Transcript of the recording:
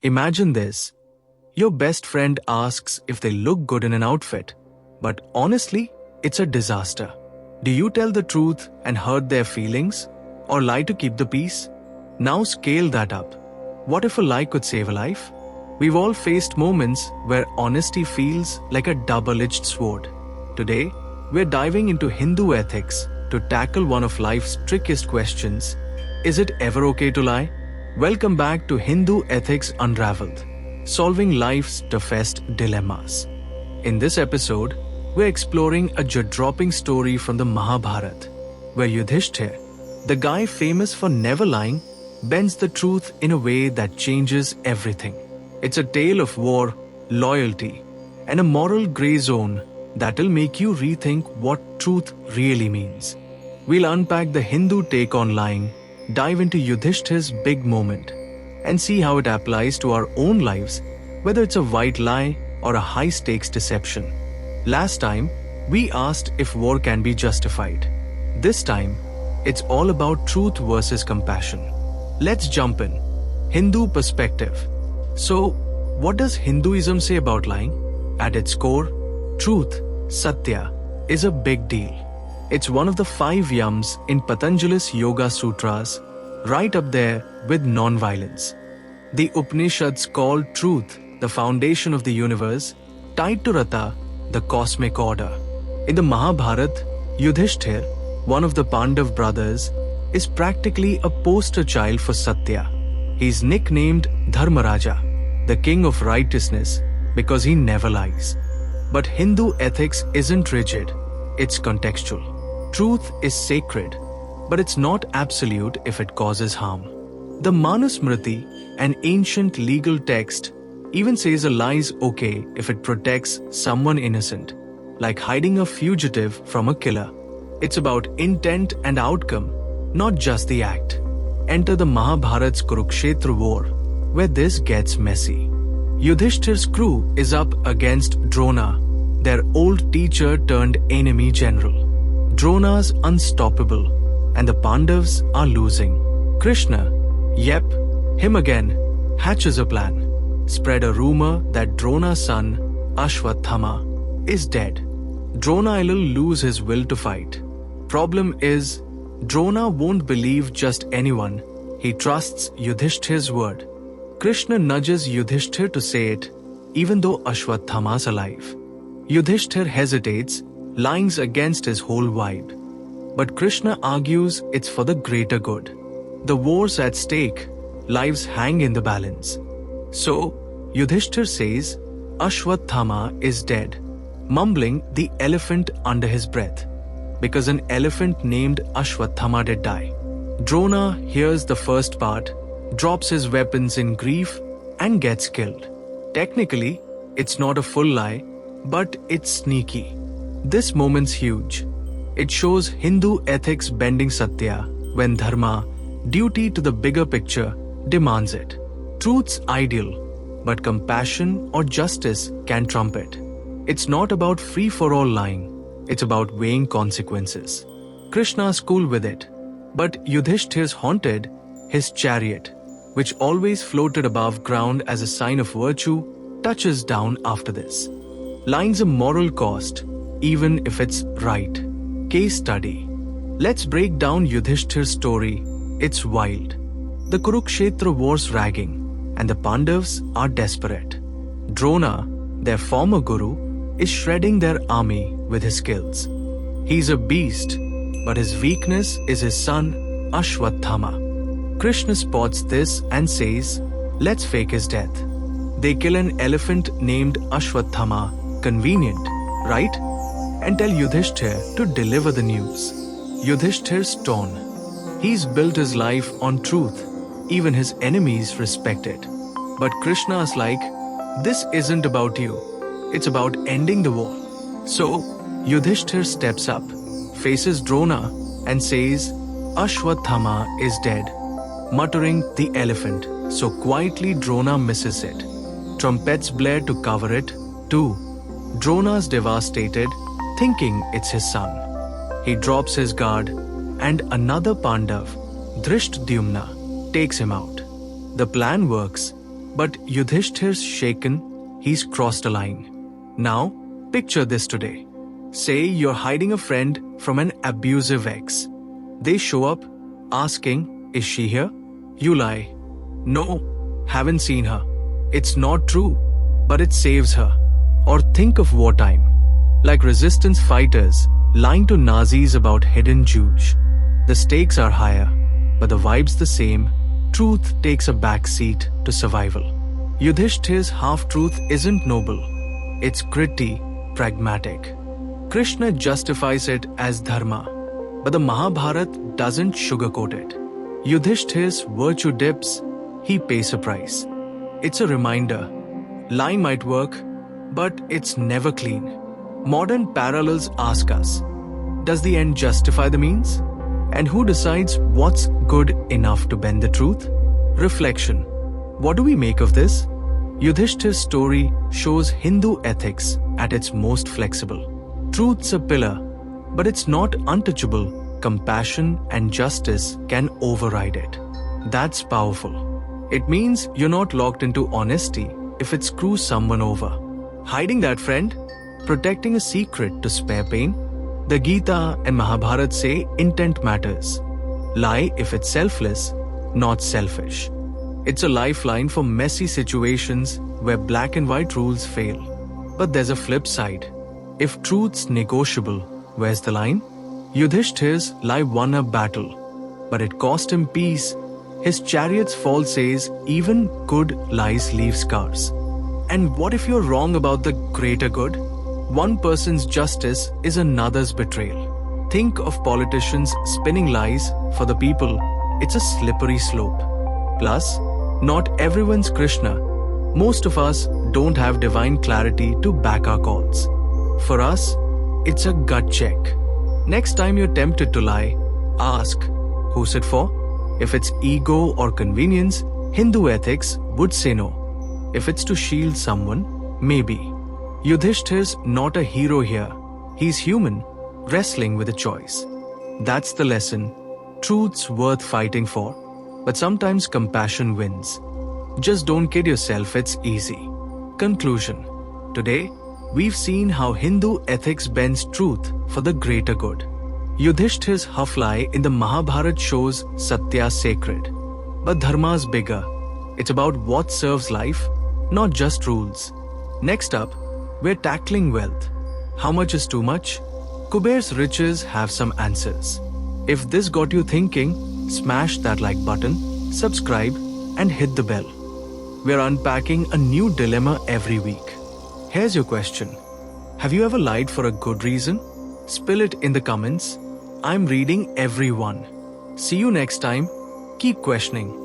Imagine this. Your best friend asks if they look good in an outfit, but honestly, it's a disaster. Do you tell the truth and hurt their feelings, or lie to keep the peace? Now scale that up. What if a lie could save a life? We've all faced moments where honesty feels like a double-edged sword. Today, we're diving into Hindu ethics to tackle one of life's trickiest questions. Is it ever okay to lie? Welcome back to Hindu Ethics Unraveled, solving life's toughest dilemmas. In this episode, we're exploring a jaw-dropping story from the Mahabharata, where Yudhishthira, the guy famous for never lying, bends the truth in a way that changes everything. It's a tale of war, loyalty, and a moral gray zone that'll make you rethink what truth really means. We'll unpack the Hindu take on lying, dive into Yudhishthira's big moment, and see how it applies to our own lives, whether it's a white lie or a high-stakes deception. Last time, we asked if war can be justified. This time, it's all about truth versus compassion. Let's jump in. Hindu perspective. So, what does Hinduism say about lying? At its core, truth, Satya, is a big deal. It's one of the 5 yams in Patanjali's Yoga Sutras, right up there with non-violence. The Upanishads call truth the foundation of the universe, tied to Rata, the cosmic order. In the Mahabharata, Yudhishthira, one of the Pandav brothers, is practically a poster child for Satya. He's nicknamed Dharmaraja, the king of righteousness, because he never lies. But Hindu ethics isn't rigid, it's contextual. Truth is sacred, but it's not absolute if it causes harm. The Manusmriti, an ancient legal text, even says a lie is okay if it protects someone innocent, like hiding a fugitive from a killer. It's about intent and outcome, not just the act. Enter the Mahabharata's Kurukshetra War, where this gets messy. Yudhishthira's crew is up against Drona, their old teacher turned enemy general. Drona's unstoppable, and the Pandavas are losing. Krishna, yep, him again, hatches a plan. Spread a rumor that Drona's son, Ashwatthama, is dead. Drona will lose his will to fight. Problem is, Drona won't believe just anyone. He trusts Yudhishthira's word. Krishna nudges Yudhishthira to say it, even though Ashwatthama's alive. Yudhishthira hesitates, lying against his whole vibe. But Krishna argues it's for the greater good. The war's at stake, lives hang in the balance. So, Yudhishthira says, Ashwatthama is dead, mumbling the elephant under his breath, because an elephant named Ashwatthama did die. Drona hears the first part, drops his weapons in grief, and gets killed. Technically, it's not a full lie, but it's sneaky. This moment's huge. It shows Hindu ethics bending Satya when Dharma, duty to the bigger picture, demands it. Truth's ideal, but compassion or justice can trump it. It's not about free-for-all lying, it's about weighing consequences. Krishna's cool with it, but Yudhishthira's haunted. His chariot, which always floated above ground as a sign of virtue, touches down after this. Lying's a moral cost, even if it's right. Case study. Let's break down Yudhishthira's story. It's wild. The Kurukshetra War's ragging, and the Pandavas are desperate. Drona, their former guru, is shredding their army with his skills. He's a beast, but his weakness is his son, Ashwatthama. Krishna spots this and says, let's fake his death. They kill an elephant named Ashwatthama, convenient, right? And tell Yudhishthira to deliver the news. Yudhishthira's torn. He's built his life on truth. Even his enemies respect it. But Krishna's like, this isn't about you. It's about ending the war. So, Yudhishthira steps up, faces Drona, and says, Ashwatthama is dead, muttering the elephant, so quietly Drona misses it. Trumpets blare to cover it, too. Drona's devastated, thinking it's his son. He drops his guard, and another Pandav, Drishtadyumna, takes him out. The plan works, But Yudhishthir's shaken, he's crossed a line. Now, picture this today. Say you're hiding a friend from an abusive ex. They show up, asking, "Is she here?" You lie. "No, haven't seen her." It's not true, but it saves her. Or think of wartime. Like resistance fighters lying to Nazis about hidden Jews. The stakes are higher, but the vibe's the same. Truth takes a back seat to survival. Yudhishthir's half-truth isn't noble. It's gritty, pragmatic. Krishna justifies it as Dharma, but the Mahabharata doesn't sugarcoat it. Yudhishthir's virtue dips, he pays a price. It's a reminder. Lie might work, but it's never clean. Modern parallels ask us, does the end justify the means? And who decides what's good enough to bend the truth? Reflection. What do we make of this? Yudhishthir's story shows Hindu ethics at its most flexible. Truth's a pillar, but it's not untouchable. Compassion and justice can override it. That's powerful. It means you're not locked into honesty if it screws someone over. Hiding that friend? Protecting a secret to spare pain? The Gita and Mahabharata say intent matters. Lie if it's selfless, not selfish. It's a lifeline for messy situations where black and white rules fail. But there's a flip side. If truth's negotiable, where's the line? Yudhishthir's lie won a battle, but it cost him peace. His chariot's fall says even good lies leave scars. And what if you're wrong about the greater good? One person's justice is another's betrayal. Think of politicians spinning lies for the people. It's a slippery slope. Plus, not everyone's Krishna. Most of us don't have divine clarity to back our calls. For us, it's a gut check. Next time you're tempted to lie, ask, who's it for? If it's ego or convenience, Hindu ethics would say no. If it's to shield someone, maybe. Yudhishthir's not a hero here. He's human, wrestling with a choice. That's the lesson. Truth's worth fighting for, but sometimes compassion wins. Just don't kid yourself, it's easy. Conclusion. Today, we've seen how Hindu ethics bends truth for the greater good. Yudhishthir's half lie in the Mahabharata shows Satya sacred. But Dharma's bigger. It's about what serves life, not just rules. Next up, we're tackling wealth. How much is too much? Kuber's riches have some answers. If this got you thinking, smash that like button, subscribe, and hit the bell. We're unpacking a new dilemma every week. Here's your question. Have you ever lied for a good reason? Spill it in the comments. I'm reading every one. See you next time. Keep questioning.